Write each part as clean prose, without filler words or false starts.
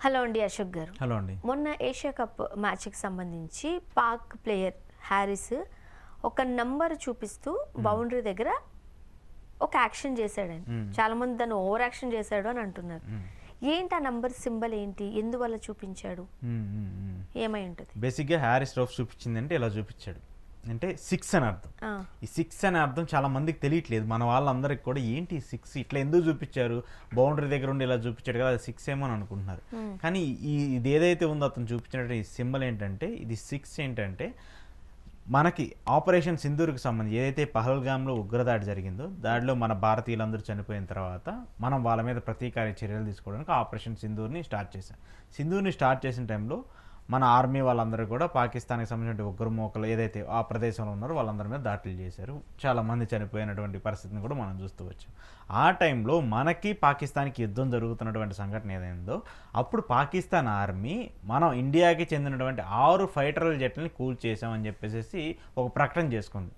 Hello అండి Ashok garu. Hello అండి. మొన్న ఏషియా కప్ మ్యాచ్కి సంబంధించి పాక్ ప్లేయర్ హ్యారిస్ ఒక నంబర్ చూపిస్తూ బౌండరీ దగ్గర ఒక యాక్షన్ చేశాడని, చాలా మంది దాన్ని ఓవర్ యాక్షన్ చేశాడు అని అంటున్నారు. ఏంటి ఆ నంబర్ సింబల్ ఏంటి, ఎందువల్ల చూపించాడు, ఏమై ఉంటుంది? బేసిక్గా హ్యారిస్ రౌఫ్ చూపించిందంటే ఇలా చూపించాడు అంటే 6 అని అర్థం. ఈ 6 అనే అర్థం చాలా మందికి తెలియట్లేదు. మన వాళ్ళందరికి కూడా ఏంటి 6 ఇట్లా ఎందుకు చూపించారు, బౌండరీ దగ్గర ఉండి ఇలా చూపించాడు కదా, అది 6 ఏమో అని అనుకుంటున్నారు. కానీ ఇది ఏదైతే ఉందో అతను చూపించినట్టు ఈ సింబల్ ఏంటంటే, ఇది 6 ఏంటంటే మనకి ఆపరేషన్ సింధూర్కి సంబంధించి ఏదైతే పహల్గామ్లో ఉగ్రదాడి జరిగిందో, దాడిలో మన భారతీయులందరూ చనిపోయిన తర్వాత మనం వాళ్ళ మీద ప్రతీకార చర్యలు తీసుకోవడానికి ఆపరేషన్ సింధూర్ని స్టార్ట్ చేశాం. సింధూర్ని స్టార్ట్ చేసిన టైంలో మన ఆర్మీ వాళ్ళందరూ కూడా పాకిస్తాన్కి సంబంధించిన ఉగ్రమూకలు ఏదైతే ఆ ప్రదేశంలో ఉన్నారో వాళ్ళందరి మీద దాడులు చేశారు. చాలామంది చనిపోయినటువంటి పరిస్థితిని కూడా మనం చూస్తూ వచ్చాం. ఆ టైంలో మనకి పాకిస్తాన్కి యుద్ధం జరుగుతున్నటువంటి సంఘటన ఏదైందో, అప్పుడు పాకిస్తాన్ ఆర్మీ మనం ఇండియాకి చెందినటువంటి 6 ఫైటర్ల జెట్లని కూల్చేసామని చెప్పేసి ఒక ప్రకటన చేసుకుంది.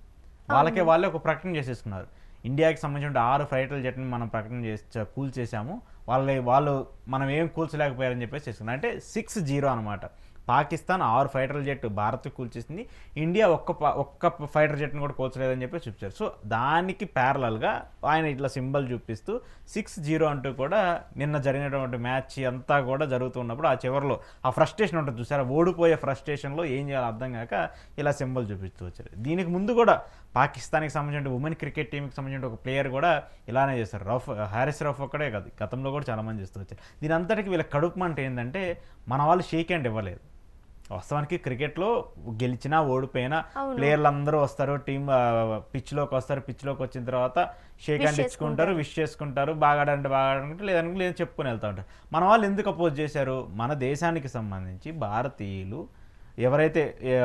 వాళ్ళే ఒక ప్రకటన చేసేసుకున్నారు. ఇండియాకి సంబంధించిన 6 ఫైటర్ల జెట్ని మనం ప్రకటన కూల్చేసాము, వాళ్ళు మనం ఏం కూల్చలేకపోయారని చెప్పేసి చేసుకున్నారు. అంటే 6-0 అనమాట. పాకిస్తాన్ 6 ఫైటర్ల జెట్ భారత్ కూల్చేసింది, ఇండియా ఒక్క ఫైటర్ జెట్ని కూడా కూల్చలేదని చెప్పి చూపించారు. సో దానికి ప్యారలల్గా ఆయన ఇట్లా సింబల్ చూపిస్తూ 6-0 అంటూ కూడా నిన్న జరిగినటువంటి మ్యాచ్ అంతా కూడా జరుగుతున్నప్పుడు ఆ చివరిలో ఆ ఫ్రస్ట్రేషన్ ఉంటుంది చూసారా, ఓడిపోయే ఫ్రస్ట్రేషన్లో ఏం చేయాలో అర్థం కాక ఇలా సింబల్ చూపిస్తూ వచ్చారు. దీనికి ముందు కూడా పాకిస్తాన్కి సంబంధించిన ఉమెన్ క్రికెట్ టీంకి సంబంధించిన ఒక ప్లేయర్ కూడా ఇలానే చేస్తారు. హ్యారిస్ రౌఫ్ ఒక్కడే కాదు, గతంలో కూడా చాలామంది చేస్తూ వచ్చారు. దీని అంతటికి వీళ్ళ కడుపు మంట ఏంటంటే, మన వాళ్ళు షేక్ హ్యాండ్ ఇవ్వలేదు. వాస్తవానికి క్రికెట్లో గెలిచినా ఓడిపోయినా ప్లేయర్లు అందరూ వస్తారు, టీం పిచ్లోకి వస్తారు, పిచ్లోకి వచ్చిన తర్వాత షేక్ హ్యాండ్ ఇచ్చుకుంటారు, విష్ చేసుకుంటారు, బాగా ఆడుకుంటే లేదనుకుంటే లేదు చెప్పుకొని వెళ్తూ ఉంటారు. మన వాళ్ళు ఎందుకు అపోజ్ చేశారు? మన దేశానికి సంబంధించి భారతీయులు ఎవరైతే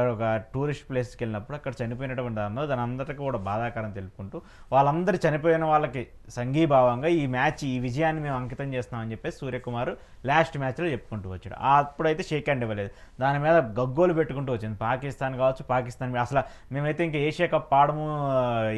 ఒక టూరిస్ట్ ప్లేస్కి వెళ్ళినప్పుడు అక్కడ చనిపోయినటువంటి దాని అందరికీ కూడా బాధాకరం తెలుపుకుంటూ వాళ్ళందరూ చనిపోయిన వాళ్ళకి సంఘీభావంగా ఈ విజయాన్ని మేము అంకితం చేస్తున్నామని చెప్పేసి సూర్యకుమార్ లాస్ట్ మ్యాచ్లో చెప్పుకుంటూ వచ్చాడు. అప్పుడైతే షేక్ హ్యాండ్ ఇవ్వలేదు, దాని మీద గగ్గోలు పెట్టుకుంటూ వచ్చింది పాకిస్తాన్ కావచ్చు. పాకిస్తాన్ అసలు మేమైతే ఇంకా ఏషియా కప్ ఆడము,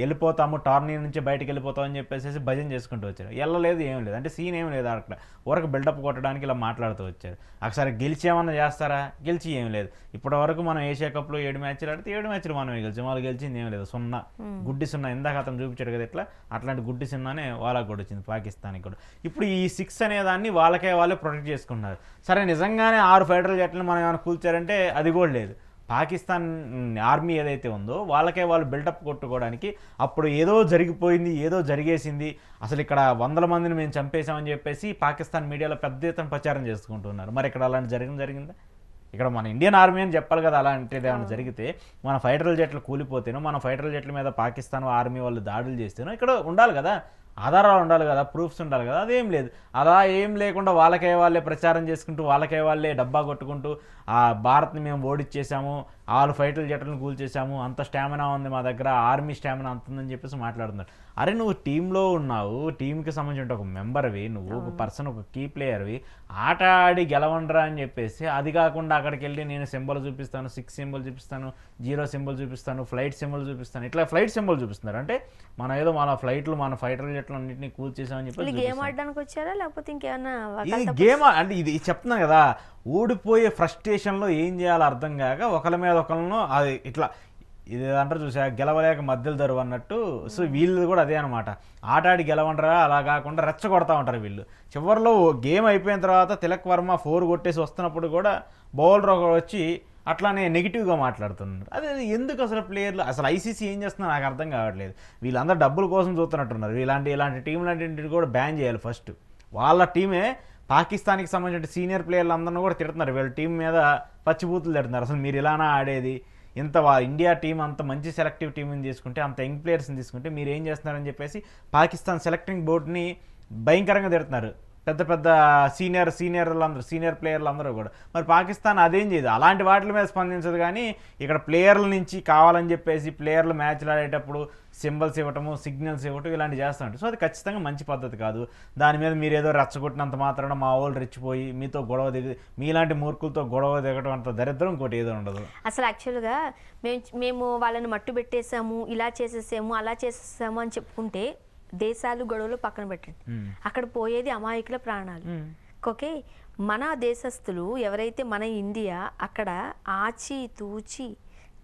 వెళ్ళిపోతాము, టోర్నీ నుంచి బయటకు వెళ్ళిపోతామని చెప్పేసి భజన చేసుకుంటూ వచ్చారు. వెళ్ళలేదు, ఏం లేదు, అంటే సీన్ ఏం లేదు అక్కడ, ఊరకు బిల్డప్ కొట్టడానికి ఇలా మాట్లాడుతూ వచ్చారు. ఒకసారి గెలిచి ఏమన్నా చేస్తారా? గెలిచి ఏం లేదు. ఇప్పటి వరకు మనం ఏషియా కప్లో 7 మ్యాచ్లు ఆడితే 7 మ్యాచ్లు మనమే గెలిచాం, వాళ్ళు గెలిచింది ఏం లేదు, 0 గుడ్డి 0. ఇందాక అతను చూపించాడు కదా ఇట్లా, అట్లాంటి గుడ్డి 0నే వాళ్ళకి కూడా వచ్చింది, పాకిస్తాన్కి కూడా. ఇప్పుడు ఈ 6 అనే దాన్ని వాళ్ళే ప్రొటెక్ట్ చేసుకున్నారు. సరే, నిజంగానే 6 ఫైటర్ల జట్లను మనం ఏమైనా కూల్చారంటే అది కూడా లేదు. పాకిస్తాన్ ఆర్మీ ఏదైతే ఉందో వాళ్ళు బిల్డప్ కొట్టుకోవడానికి అప్పుడు ఏదో జరిగిపోయింది, ఏదో జరిగేసింది, అసలు ఇక్కడ 100 మందిని మేము చంపేశామని చెప్పేసి పాకిస్తాన్ మీడియాలో పెద్ద ఎత్తున ప్రచారం చేసుకుంటున్నారు. మరి ఇక్కడ అలాంటి జరిగిందా? ఇక్కడ మన ఇండియన్ ఆర్మీ అని చెప్పాలి కదా. అలాంటిది ఏమైనా జరిగితే, మన ఫైటర్ల జట్లు కూలిపోతేనో, మన ఫైటర్ల జట్ల మీద పాకిస్తాన్ ఆర్మీ వాళ్ళు దాడులు చేస్తేనో ఇక్కడ ఉండాలి కదా, ఆధారాలు ఉండాలి కదా, ప్రూఫ్స్ ఉండాలి కదా. అదేం లేదు. అలా ఏం లేకుండా వాళ్ళే ప్రచారం చేసుకుంటూ, వాళ్ళే డబ్బా కొట్టుకుంటూ ఆ భారత్ని మేము ఓడిచ్చేసాము, 6 ఫైటర్ల జట్లను కూల్చేసాము, అంత స్టామినా ఉంది మా దగ్గర, ఆర్మీ స్టామినా అంత ఉందని చెప్పేసి మాట్లాడుతున్నారు. అరే, నువ్వు టీంలో ఉన్నావు, టీంకి సంబంధించిన ఒక మెంబర్వి, నువ్వు ఒక పర్సన్, ఒక కీ ప్లేయర్వి, ఆట ఆడి గెలవండ్రా అని చెప్పేసి, అది కాకుండా అక్కడికి వెళ్ళి నేను సింబల్ చూపిస్తాను, 6 సింబల్ చూపిస్తాను, 0 సింబల్ చూపిస్తాను, ఫ్లైట్ సింబల్ చూపిస్తాను, ఇట్లా ఫ్లైట్ సింబల్ చూపిస్తున్నారు. అంటే మన ఏదో మన ఫ్లైట్లు, మన ఫైటర్ల జట్లు అన్నింటినీ కూల్చేసామని చెప్పి గేమ్ ఆడడానికి వచ్చారా, లేకపోతే ఇంకేమన్నా? ఇది గేమ్ అంటే ఇది చెప్తున్నాను కదా, ఓడిపోయే ఫ్రస్ట్రేషన్లో ఏం చేయాలో అర్థం కాక ఒకరి మీద ఒకరిను అది ఇట్లా ఇది అంటారు చూసా, గెలవలేక మధ్యలో దరువు అన్నట్టు. సో వీళ్ళు కూడా అదే అనమాట, ఆట ఆడి గెలవంటారా, అలా కాకుండా రెచ్చగొడతా ఉంటారు వీళ్ళు. చివరిలో గేమ్ అయిపోయిన తర్వాత తిలక్ వర్మ 4 కొట్టేసి వస్తున్నప్పుడు కూడా బౌలర్ వచ్చి అట్లానే నెగిటివ్గా మాట్లాడుతున్నారు. అదే ఎందుకు అసలు ప్లేయర్లు, అసలు ఐసీసీ ఏం చేస్తున్నారు నాకు అర్థం కావట్లేదు. వీళ్ళందరూ డబ్బుల కోసం చూస్తున్నట్టున్నారు. ఇలాంటి టీంలు కూడా బ్యాన్ చేయాలి ఫస్ట్. వాళ్ళ టీమే పాకిస్తాన్కి సంబంధించిన సీనియర్ ప్లేయర్లు అందరినీ కూడా తిడుతున్నారు, వీళ్ళ టీం మీద పచ్చిబూతులు తిడుతున్నారు. అసలు మీరు ఇలానా ఆడేది, ఇండియా టీం అంత మంచి సెలెక్టివ్ టీంని తీసుకుంటే, అంత యంగ్ ప్లేయర్స్ని తీసుకుంటే మీరు ఏం చేస్తున్నారని చెప్పేసి పాకిస్తాన్ సెలెక్టింగ్ బోర్డుని భయంకరంగా తిడుతున్నారు. పెద్ద సీనియర్ ప్లేయర్లు అందరూ కూడా. మరి పాకిస్తాన్ అదేం చేయదు, అలాంటి వాటి మీద స్పందించదు. కానీ ఇక్కడ ప్లేయర్ల నుంచి కావాలని చెప్పేసి ప్లేయర్లు మ్యాచ్లు ఆడేటప్పుడు సింబల్స్ ఇవ్వటము, సిగ్నల్స్ ఇవ్వటం ఇలాంటి చేస్తూ ఉంటారు. సో అది ఖచ్చితంగా మంచి పద్ధతి కాదు. దాని మీద మీరు ఏదో రెచ్చగొట్టినంత మాత్రాన మా వాళ్ళు రెచ్చిపోయి మీతో గొడవ మీలాంటి మూర్ఖులతో గొడవ దిగటం అంత దరిద్రం ఇంకోటి ఏదో ఉండదు. అసలు యాక్చువల్గా మేము వాళ్ళని మట్టు పెట్టేసాము, ఇలా చేసేసాము, అలా చేసేసాము అని చెప్పుకుంటే దేశాలు గొడవలు పక్కన పెట్టండి, అక్కడ పోయేది అమాయకుల ప్రాణాలు. ఓకే, మన దేశస్తులు ఎవరైతే మన ఇండియా అక్కడ ఆచి తూచి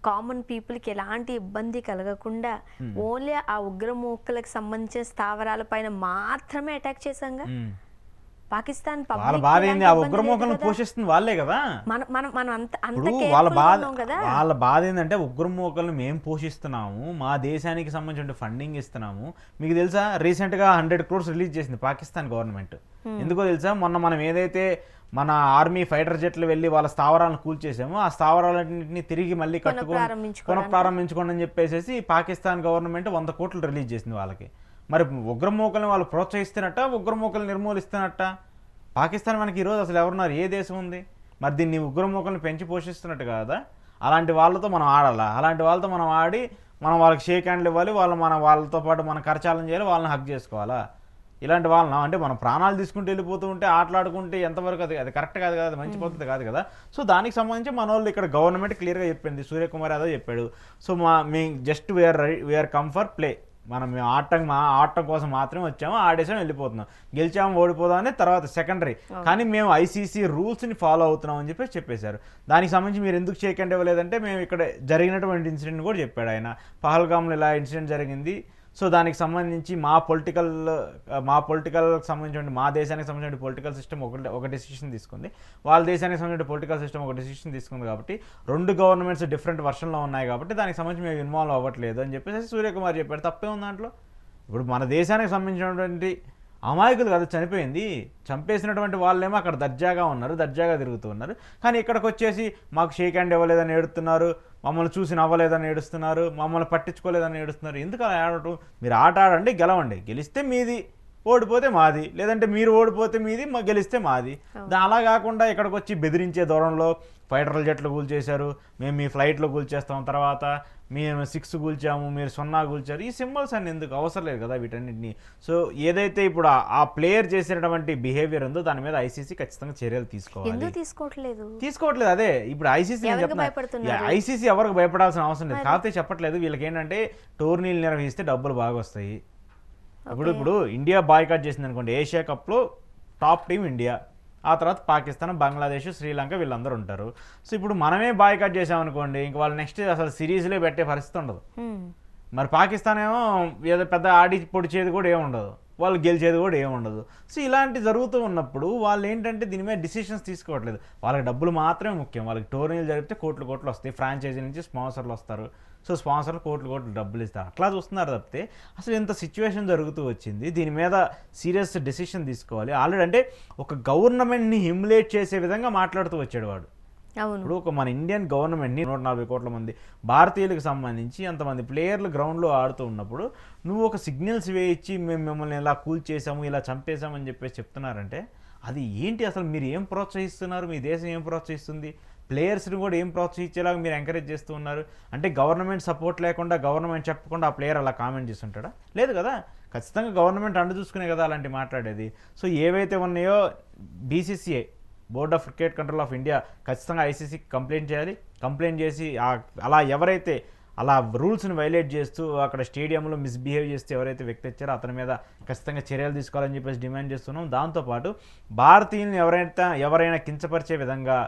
కామన్ పీపుల్కి ఎలాంటి ఇబ్బంది కలగకుండా ఓన్లీ ఆ ఉగ్రమూకలకు సంబంధించిన స్థావరాల పైన మాత్రమే అటాక్ చేశాంగా. పాకిస్తాన్ వాళ్ళ public బాధ ఎలాంటి ఏంది, ఆ ఇబ్బంది ఉగ్రమూకలను లేదు కదా. పోషిస్తుంది వాళ్ళే కదా. మనం అంత ఇప్పుడు careful వాళ్ళ గా బాధ ఉన్నాం కదా. వాళ్ళ బాధ ఏంటంటే ఉగ్రమూకలను మేము పోషిస్తున్నాము, మా దేశానికి సంబంధించిన ఫండింగ్ ఇస్తున్నాము. మీకు తెలుసా రీసెంట్ గా 100 crores రిలీజ్ చేసింది పాకిస్తాన్ గవర్నమెంట్. ఎందుకో తెలుసా, మొన్న మనం ఏదైతే మన ఆర్మీ ఫైటర్ జెట్లు వెళ్ళి వాళ్ళ స్థావరాలను కూల్చేసామో ఆ స్థావరాలన్నింటినీ తిరిగి మళ్ళీ పునఃప్రారంభించుకోండి అని చెప్పేసి పాకిస్తాన్ గవర్నమెంట్ 100 కోట్లు రిలీజ్ చేసింది వాళ్ళకి. మరి ఉగ్రమూకలను వాళ్ళు ప్రోత్సహిస్తున్నట్ట, ఉగ్రమూకలు నిర్మూలిస్తున్నట్ట? పాకిస్తాన్ మనకి ఈరోజు అసలు ఎవరున్నారు, ఏ దేశం ఉంది? మరి దీన్ని ఉగ్రమూకలను పెంచి పోషిస్తున్నట్టు కాదా? అలాంటి వాళ్ళతో మనం ఆడాలా? అలాంటి వాళ్ళతో మనం ఆడి మనం వాళ్ళకి షేక్ హ్యాండ్లు ఇవ్వాలి, వాళ్ళతో పాటు మనం కరచాలం చేయాలి, వాళ్ళని హక్ చేసుకోవాలా? ఇలాంటి వాళ్ళని అంటే మనం ప్రాణాలు తీసుకుంటూ వెళ్ళిపోతూ ఉంటే ఆటలాడుకుంటే ఎంతవరకు అది కరెక్ట్ కాదు కదా, అది మంచి పద్ధతి కాదు కదా. సో దానికి సంబంధించి మన వాళ్ళు ఇక్కడ గవర్నమెంట్ క్లియర్గా చెప్పింది, సూర్యకుమార్ యాదవ్ చెప్పాడు. సో మీ just we are come for play, మనం ఆడటం కోసం మాత్రమే వచ్చాము, ఆడేసాం, వెళ్ళిపోతున్నాం, గెలిచాము ఓడిపోదాం అని తర్వాత సెకండరీ. కానీ మేము ఐసీసీ రూల్స్ని ఫాలో అవుతున్నాం అని చెప్పేశారు. దానికి సంబంధించి మీరు ఎందుకు చేయకండి ఇవ్వలేదంటే మేము ఇక్కడ జరిగినటువంటి ఇన్సిడెంట్ కూడా చెప్పాడు ఆయన. పహల్గామ్లో ఇలా ఇన్సిడెంట్ జరిగింది, సో దానికి సంబంధించి మా పొలిటికల్కి సంబంధించిన మా దేశానికి సంబంధించిన పొలిటికల్ సిస్టమ్ ఒక డెసిషన్ తీసుకుంది, వాళ్ళ దేశానికి సంబంధించిన పొలిటికల్ సిస్టమ్ ఒక డెసిషన్ తీసుకుంది, కాబట్టి 2 గవర్నమెంట్స్ డిఫరెంట్ వర్షన్లో ఉన్నాయి కాబట్టి దానికి సంబంధించి మేము ఇన్వాల్వ్ అవ్వట్లేదు అని చెప్పేసి సూర్యకుమార్ చెప్పాడు. తప్పే ఉంది దాంట్లో? ఇప్పుడు మన దేశానికి సంబంధించినటువంటి అమాయకులు కదా చనిపోయింది, చంపేసినటువంటి వాళ్ళేమో అక్కడ దర్జాగా ఉన్నారు, దర్జాగా తిరుగుతూ ఉన్నారు. కానీ ఇక్కడికి వచ్చేసి మాకు షేక్ హ్యాండ్ ఇవ్వలేదని ఏడుతున్నారు, మమ్మల్ని చూసి నవ్వలేదని ఏడుస్తున్నారు, మమ్మల్ని పట్టించుకోలేదని ఏడుస్తున్నారు. ఎందుకు అలా ఆడటం? మీరు ఆట ఆడండి, గెలవండి, గెలిస్తే మీది, ఓడిపోతే మాది, లేదంటే మీరు ఓడిపోతే మీది, గెలిస్తే మాది. అలా కాకుండా ఇక్కడికి వచ్చి బెదిరించే దూరంలో ఫైటర్ల జట్లు కూల్చేశారు, మేము మీ ఫ్లైట్లో కూల్చేస్తాం, తర్వాత మేము 6 కూల్చాము, మీరు 0 కూల్చారు. ఈ సింబల్స్ అన్ని ఎందుకు అవసరం లేదు కదా వీటన్నిటిని. సో ఏదైతే ఇప్పుడు ఆ ప్లేయర్ చేసినటువంటి బిహేవియర్ ఉందో దాని మీద ఐసీసీ ఖచ్చితంగా చర్యలు తీసుకోవట్లేదు. అదే ఇప్పుడు ఐసీసీ ఐసీసీ ఎవరికి భయపడాల్సిన అవసరం లేదు. కాకపోతే చెప్పట్లేదు, వీళ్ళకి ఏంటంటే టోర్నీలు నిర్వహిస్తే డబ్బులు బాగా వస్తాయి. ఇప్పుడు ఇండియా బాయ్కాట్ చేసింది అనుకోండి, ఏషియా కప్లో టాప్ టీం ఇండియా, ఆ తర్వాత పాకిస్తాన్, బంగ్లాదేశ్, శ్రీలంక వీళ్ళందరూ ఉంటారు. సో ఇప్పుడు మనమే బాయ్కాట్ చేసామనుకోండి, ఇంక వాళ్ళు నెక్స్ట్ అసలు సిరీస్లో పెట్టే పరిస్థితి ఉండదు. మరి పాకిస్తాన్ ఏమో ఏదో పెద్ద ఆడి పొడిచేది కూడా ఏముండదు, వాళ్ళు గెలిచేది కూడా ఏముండదు. సో ఇలాంటి జరుగుతూ ఉన్నప్పుడు వాళ్ళు ఏంటంటే దీని మీద డిసిషన్స్ తీసుకోవట్లేదు. వాళ్ళకి డబ్బులు మాత్రమే ముఖ్యం. వాళ్ళకి టోర్నీలు జరిపితే కోట్లు వస్తాయి, ఫ్రాంచైజీ నుంచి స్పాన్సర్లు వస్తారు, సో స్పాన్సర్లు కోట్లు డబ్బులు ఇస్తారు, అట్లా చూస్తున్నారు తప్పితే అసలు ఇంత సిచ్యువేషన్ జరుగుతూ వచ్చింది, దీని మీద సీరియస్ డెసిషన్ తీసుకోవాలి. ఆల్రెడీ అంటే ఒక గవర్నమెంట్ని హ్యూమిలేట్ చేసే విధంగా మాట్లాడుతూ వచ్చాడు వాడు. ఇప్పుడు మన ఇండియన్ గవర్నమెంట్ని 140 కోట్ల మంది భారతీయులకు సంబంధించి అంతమంది ప్లేయర్లు గ్రౌండ్లో ఆడుతూ ఉన్నప్పుడు నువ్వు ఒక సిగ్నల్స్ వేయించి మేము మిమ్మల్ని ఇలా కూల్ చేసాము, ఇలా చంపేశామని చెప్పేసి చెప్తున్నారంటే అది ఏంటి? అసలు మీరు ఏం ప్రోత్సహిస్తున్నారు? మీ దేశం ఏం ప్రోత్సహిస్తుంది? ప్లేయర్స్ని కూడా ఏం ప్రోత్సహించేలాగా మీరు ఎంకరేజ్ చేస్తూ ఉన్నారు? అంటే గవర్నమెంట్ సపోర్ట్ లేకుండా, గవర్నమెంట్ చెప్పకుండా ఆ ప్లేయర్ అలా కామెంట్ చేస్తుంటాడా? లేదు కదా. ఖచ్చితంగా గవర్నమెంట్ అండ చూసుకునే కదా అలాంటి మాట్లాడేది. సో ఏవైతే ఉన్నాయో BCCI, board of cricket control of India, ఖచ్చితంగా ఐసీసీకి కంప్లైంట్ చేయాలి. కంప్లైంట్ చేసి అలా ఎవరైతే అలా రూల్స్ని వైలేట్ చేస్తూ అక్కడ స్టేడియంలో మిస్బిహేవ్ చేస్తూ ఎవరైతే వ్యక్తి వచ్చారో అతని మీద ఖచ్చితంగా చర్యలు తీసుకోవాలని చెప్పేసి డిమాండ్ చేస్తున్నాం. దాంతోపాటు భారతీయులను ఎవరైనా కించపరిచే విధంగా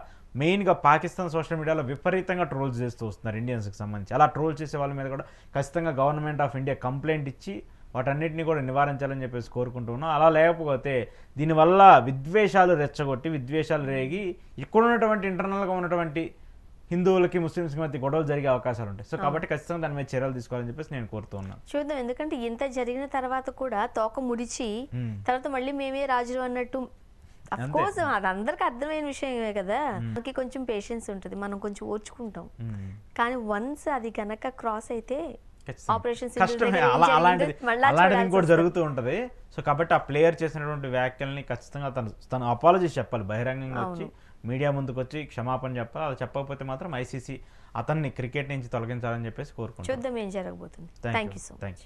మెయిన్గా పాకిస్తాన్ సోషల్ మీడియాలో విపరీతంగా ట్రోల్స్ చేస్తూ వస్తున్నారు ఇండియన్స్కి సంబంధించి. అలా ట్రోల్ చేసే వాళ్ళ మీద కూడా ఖచ్చితంగా గవర్నమెంట్ ఆఫ్ ఇండియా కంప్లైంట్ ఇచ్చి వాటన్నిటిని కూడా నివారించాలని చెప్పేసి కోరుకుంటున్నాం. అలా లేకపోతే దీనివల్ల విద్వేషాలు రెచ్చగొట్టి, విద్వేషాలు రేగి ఇక్కడ ఉన్నటువంటి ఇంటర్నల్గా ఉన్నటువంటి హిందువులకి, ముస్లిమ్స్కి మధ్య గొడవలు జరిగే అవకాశాలు ఉంటాయి. సో కాబట్టి ఖచ్చితంగా దాని మీద చర్యలు తీసుకోవాలని చెప్పేసి నేను కోరుతున్నాను. చూద్దాం, ఎందుకంటే ఇంత జరిగిన తర్వాత కూడా తోక ముడిచి తర్వాత మళ్ళీ మేమే రాజులు అన్నట్టు, అఫ్కోర్స్ అది అందరికి అర్థమైన విషయమే కదా. మనకి కొంచెం పేషెన్స్ ఉంటుంది, మనం కొంచెం ఓర్చుకుంటాం. కానీ వన్స్ అది కనుక క్రాస్ అయితే అలాంటిది ఇంకోటి జరుగుతూ ఉంటది. సో కాబట్టి ఆ ప్లేయర్ చేసినటువంటి వ్యాఖ్యల్ని ఖచ్చితంగా తను అపాలజీ చెప్పాలి, బహిరంగంగా వచ్చి మీడియా ముందుకు వచ్చి క్షమాపణ చెప్పాలి. అలా చెప్పకపోతే మాత్రం ఐసీసీ అతన్ని క్రికెట్ నుంచి తొలగించాలని చెప్పేసి కోరుకుంటున్నాను. చూద్దాం ఏం జరగబోతుంది. Thank you so much.